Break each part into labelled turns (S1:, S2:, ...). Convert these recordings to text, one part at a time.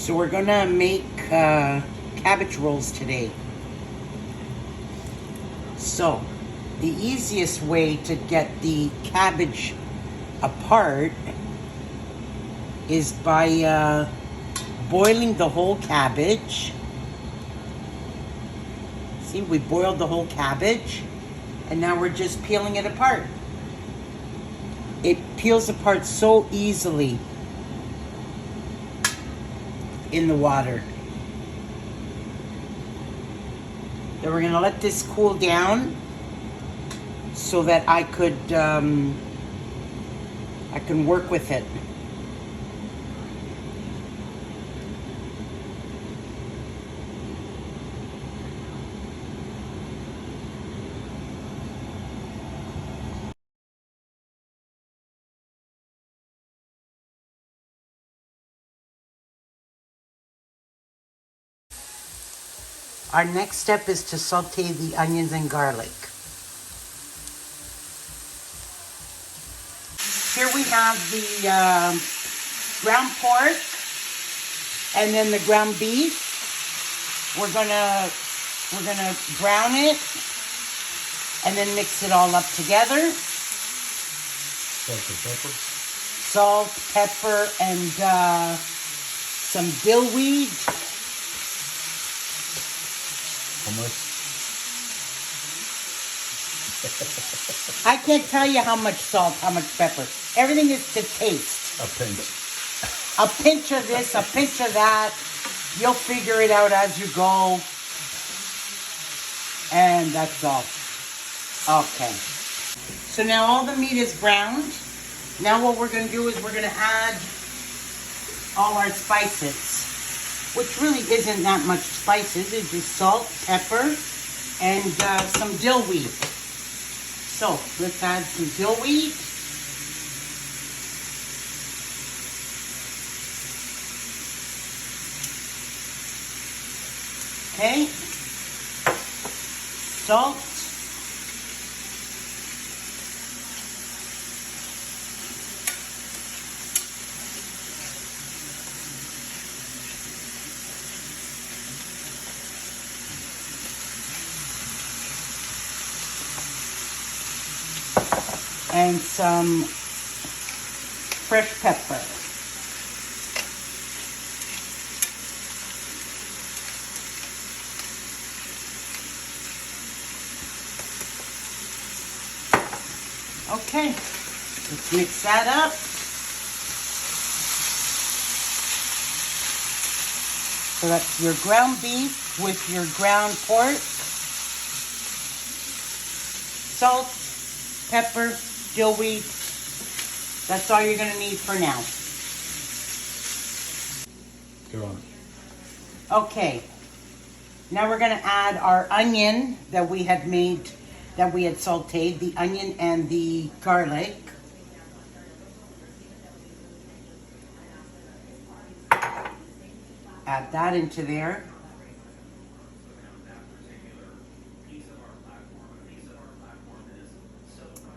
S1: So we're gonna make cabbage rolls today. So the easiest way to get the cabbage apart is by boiling the whole cabbage. See, we boiled the whole cabbage and now we're just peeling it apart. It peels apart so easily in the water. Then we're gonna let this cool down so that I can work with it. Our next step is to saute the onions and garlic. Here we have the ground pork and then the ground beef. We're gonna brown it and then mix it all up together. Salt, pepper, and some dill weed.
S2: How much?
S1: I can't tell you how much salt, how much pepper. Everything is to taste.
S2: A pinch.
S1: A pinch of this, a pinch of that. You'll figure it out as you go. And that's all. Okay. So now all the meat is browned. Now what we're going to do is we're going to add all our spices, which really isn't that much spices. It's just salt, pepper, and some dill weed. So let's add some dill weed. Okay. Salt. And some fresh pepper. Okay, let's mix that up. So that's your ground beef with your ground pork, salt, pepper, dill weed. That's all you're gonna need for now.
S2: Go on.
S1: Okay. Now we're gonna add our onion that we had made, that we had sauteed, the onion and the garlic. Add that into there.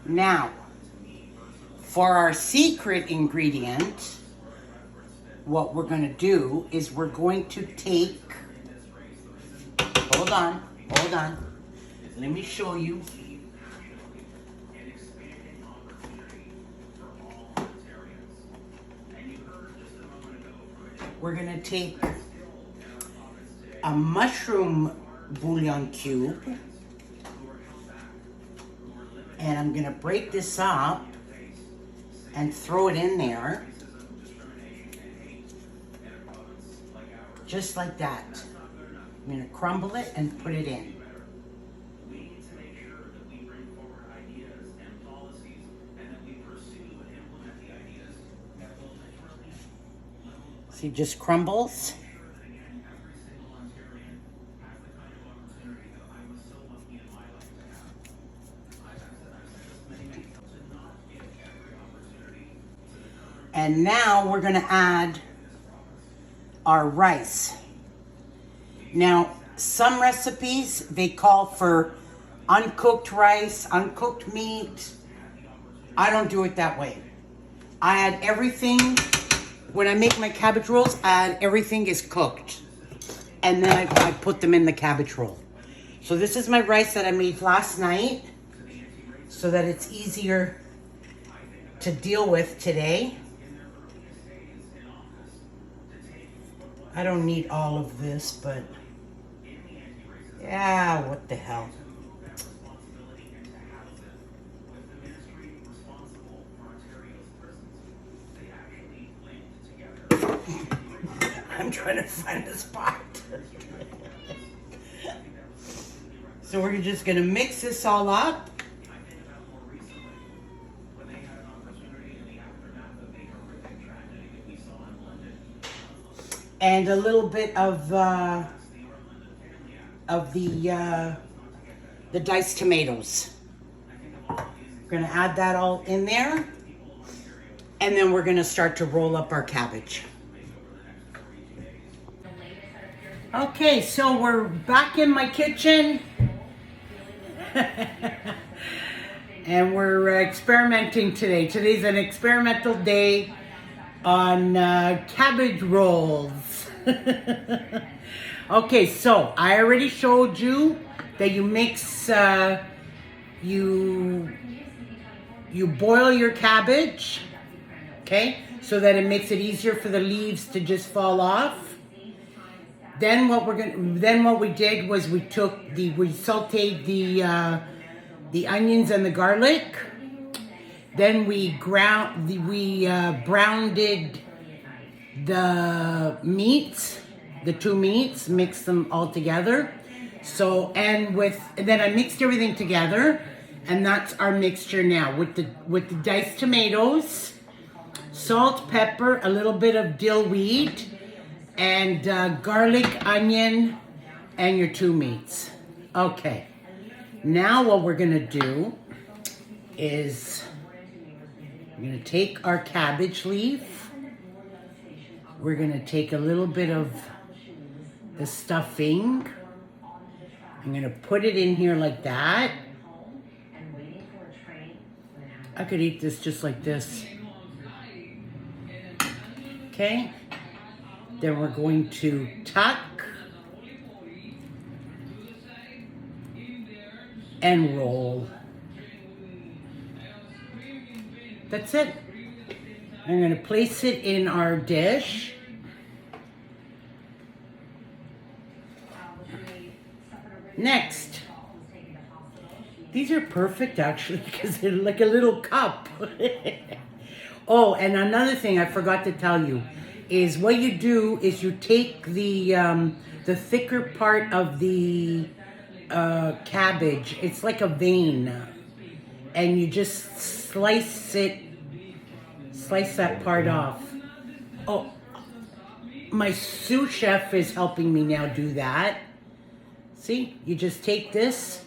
S1: Now, for our secret ingredient, what we're going to do is we're going to take, hold on, let me show you. We're going to take a mushroom bullion cube, and I'm going to break this up and throw it in there. Just like that. I'm going to crumble it and put it in. See, just crumbles. And now we're going to add our rice. Now, some recipes, they call for uncooked rice, uncooked meat. I don't do it that way. I add everything when I make my cabbage rolls, everything is cooked. And then I put them in the cabbage roll. So this is my rice that I made last night so that it's easier to deal with today. I don't need all of this, but yeah, what the hell. I'm trying to find a spot. So we're just gonna mix this all up. And a little bit of the diced tomatoes. We're gonna add that all in there. And then we're gonna start to roll up our cabbage. Okay, so we're back in my kitchen. And we're experimenting today. Today's an experimental day on cabbage rolls. Okay, so I already showed you that you mix, you boil your cabbage, okay, so that it makes it easier for the leaves to just fall off. Then what we did was we sauteed the onions and the garlic. Then we browned the meats, the two meats, mixed them all together. So then I mixed everything together, and that's our mixture now with the diced tomatoes, salt, pepper, a little bit of dill weed, and garlic, onion, and your two meats. Okay, now what we're gonna do is we're gonna take our cabbage leaf. We're gonna take a little bit of the stuffing. I'm gonna put it in here like that. I could eat this just like this. Okay. Then we're going to tuck and roll. That's it. I'm going to place it in our dish. Next. These are perfect actually because they're like a little cup. Oh, and another thing I forgot to tell you is what you do is you take the thicker part of the cabbage. It's like a vein, and you just slice that part off. Oh, my sous chef is helping me now do that. See, you just take this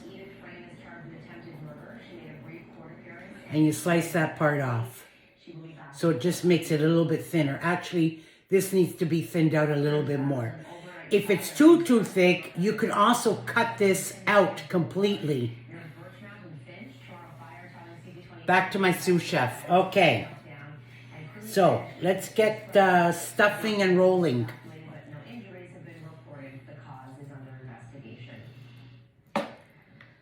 S1: and you slice that part off. So it just makes it a little bit thinner. Actually, this needs to be thinned out a little bit more. If it's too thick, you can also cut this out completely. Back to my sous chef. Okay. So let's get stuffing and rolling.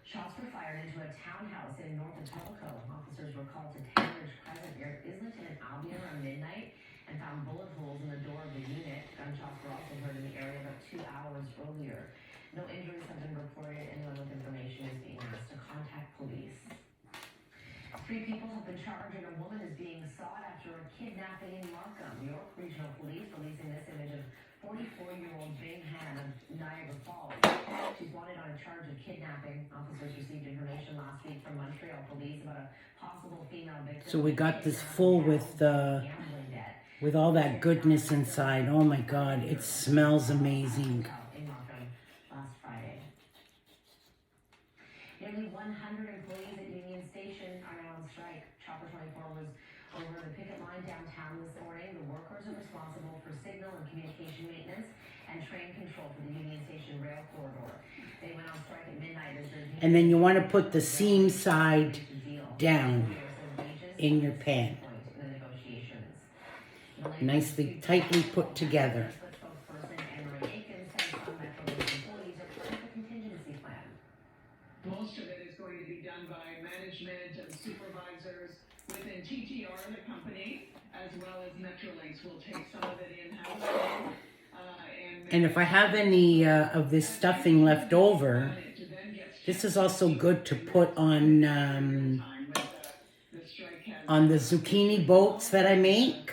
S1: Shots were fired into a townhouse in North Etobicoke. Officers were called to Cambridge Crescent near Islington and Albion around midnight and found bullet holes in the door of the unit. Gunshots were also heard in the area about 2 hours earlier. No injuries have been reported. Anyone with information is being asked to contact police. 3 people have been charged and a woman is being sought after a kidnapping in Markham. York Regional Police releasing this image of 44-year-old Bing Han of Niagara Falls. She's wanted on a charge of kidnapping. Officers received information last week from Montreal Police about a possible female victim. So we got this full with all that goodness inside. Oh my God, it smells amazing. In Markham last Friday. Nearly 100 employees at Union Station are now on strike. Chopper 24 was over the picket line downtown this morning. The workers are responsible for signal and communication maintenance and train control for the Union Station rail corridor. They went on strike at midnight. And then you want to put the seam side down in your pan. nicely, tightly put together.
S3: Most of it is going to be done by management and supervisors within TTR, the company, as well as Metrolinx will take some of it in-house.
S1: And if I have any of this stuffing left over, this is also good to put on the zucchini boats that I make.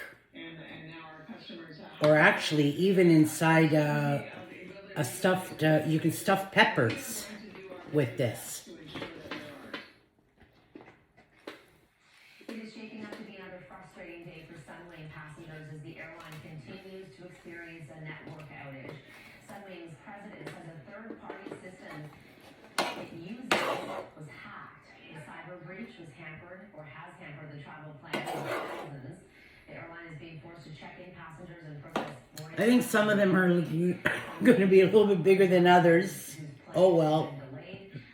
S1: Or actually, even inside a stuffed, you can stuff peppers with this.
S4: It is shaping up to be another frustrating day for Sunwing passengers as the airline continues to experience a network outage. Sunwing's president says a third-party system it uses was hacked. The cyber breach was hampered or has hampered the travel plans of thousands. The airline is being forced to check in passengers and process boarding.
S1: I think some of them are going to be a little bit bigger than others. Oh well.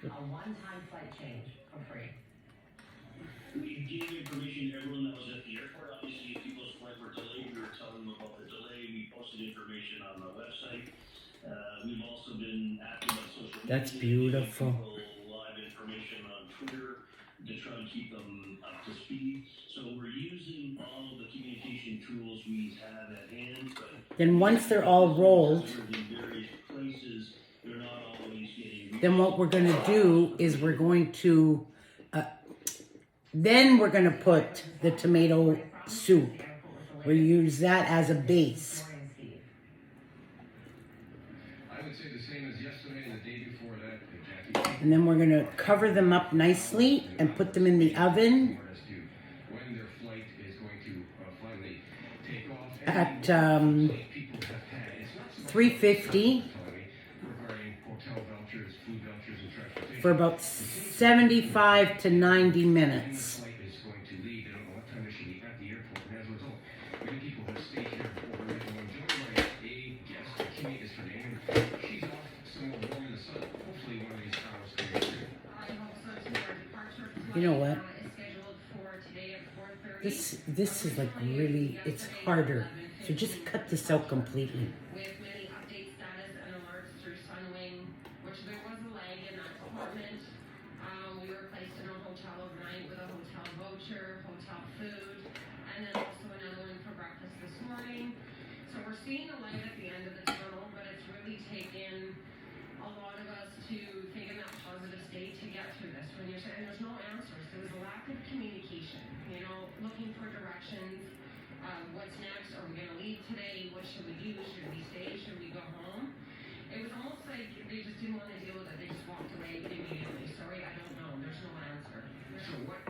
S4: A one-time flight change for free.
S5: We gave information to everyone that was at the airport. Obviously, if people's flights were delayed, we were telling them about the delay. We posted information on the website. We've also been active on social media.
S1: That's beautiful.
S5: Live information on Twitter to try and keep them up to speed. So we're using all of the communication tools we have at hand.
S1: Then once they're all rolled, then what we're going to do is we're going to then we're going to put the tomato soup. We'll use that as a base.
S6: I would say the same as yesterday and the day before that, Jackie.
S1: And then we're going to cover them up nicely and put them in the oven
S6: when their flight is going to finally take off.
S1: at 350 for about 75 to 90 minutes. You know what? This is like really, it's harder. So just cut this out completely.
S3: With many update status and alerts through Sunwing, which there was a lag in that department. We were placed in a hotel overnight with a hotel voucher, hotel food, and then also another one for breakfast this morning. So we're seeing a light at the end of the tunnel, but it's really taken a lot of us to think in that positive state to get through this. When you're saying there's no answers, there was a lack of communication, you know, looking for directions. What's next? Are we going to leave today? What should we do? Should we stay? Should we go home? It was almost like they just didn't want to deal with it. They just walked away immediately. Sorry, I don't know. There's no answer.
S6: So what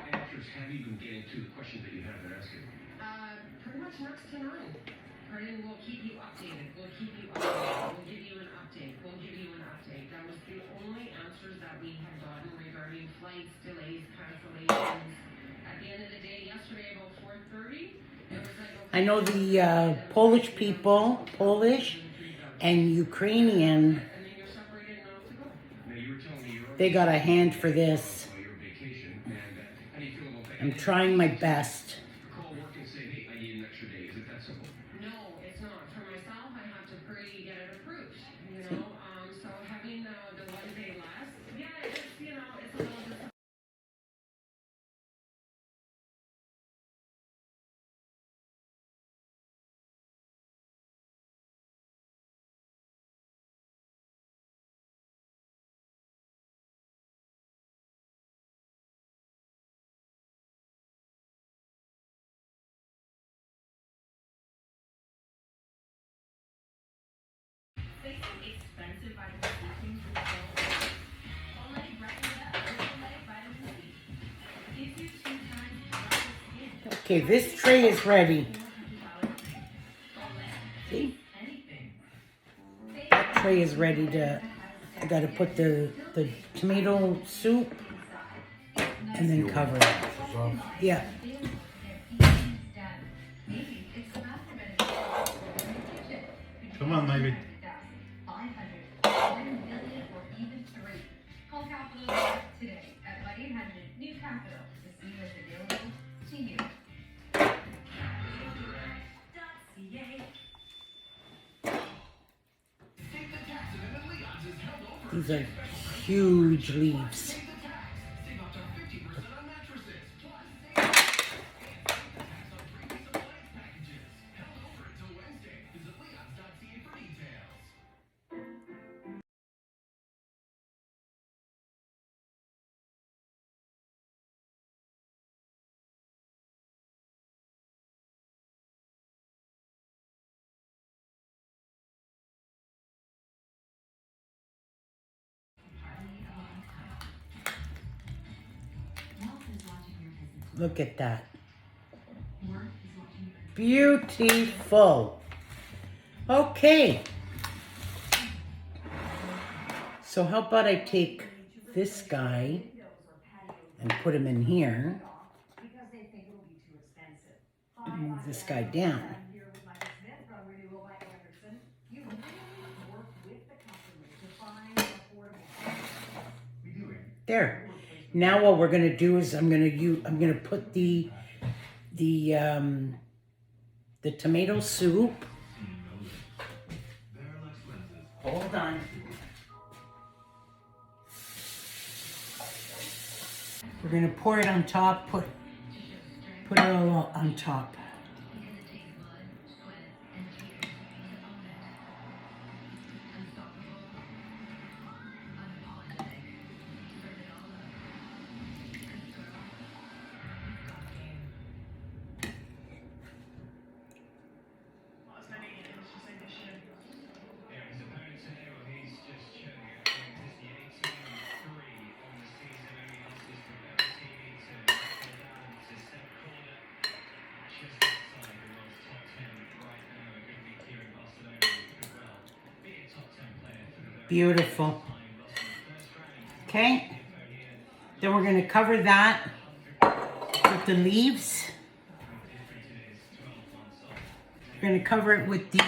S6: answers have you been getting to the questions that you have been asking?
S3: Pretty much next to none. Pardon, we'll keep you updated. We'll keep you updated. We'll give you an update. We'll give you an update. That was the only answers that we had gotten regarding flights, delays, cancellations. At the end of the day, yesterday about 4:30,
S1: I know the Polish people, Polish and Ukrainian, they got a hand for this. I'm trying my best.
S3: No, it's not. For myself, I have to pretty get it approved, you know. So having the 1 day less, yeah, it's, you know, it's a little disappointing.
S4: Expensive vitamin C creams will already brighten up with vitamin C. Gives you 2 times brighter skin.
S1: Okay, this tray is ready. See? That tray is ready to, I gotta put the tomato soup and then cover it. Yeah.
S2: Come on, maybe.
S4: Call Capital today at 1-800-NEW-CAPITAL to see what's available to you.
S1: These are huge leaves. Look at that. Beautiful. Okay. So how about I take this guy and put him in here and move this guy down. There. Now what we're gonna do is I'm gonna put the tomato soup. Hold on. We're gonna pour it on top. Put it all on top. Beautiful. Okay. Then we're going to cover that with the leaves. We're going to cover it with the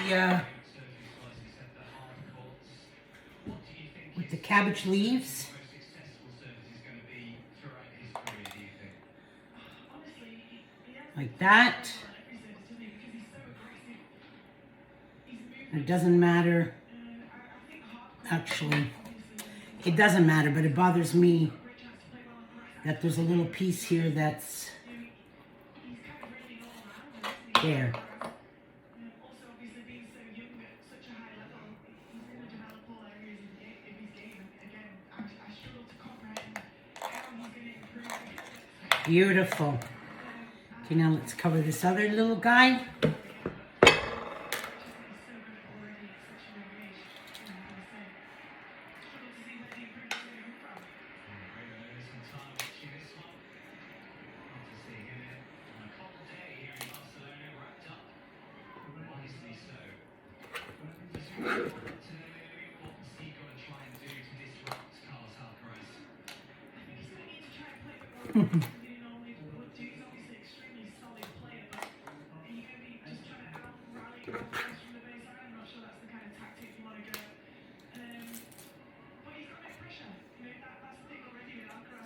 S1: cabbage leaves. Like that. It doesn't matter. Actually, it doesn't matter, but it bothers me that there's a little piece here that's there. Beautiful. Okay, now let's cover this other little guy.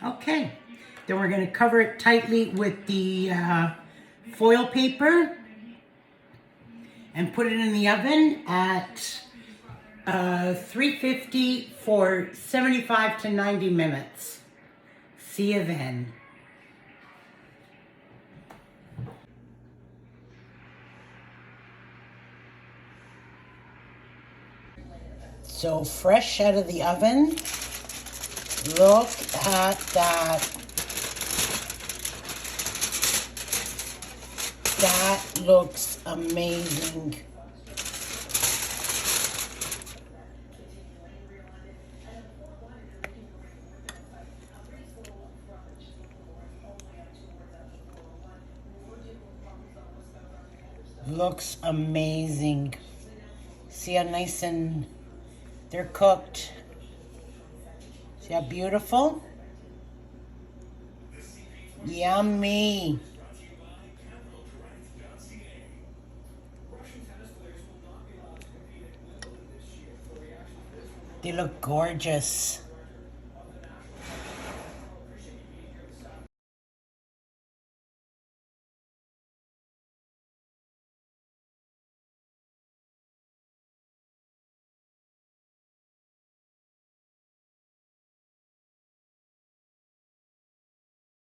S1: Okay, then we're going to cover it tightly with the foil paper and put it in the oven at 350 for 75 to 90 minutes. See you then. So fresh out of the oven. Look at that. That looks amazing. Looks amazing. See how nice and they're cooked. See how beautiful? Yummy. They look gorgeous.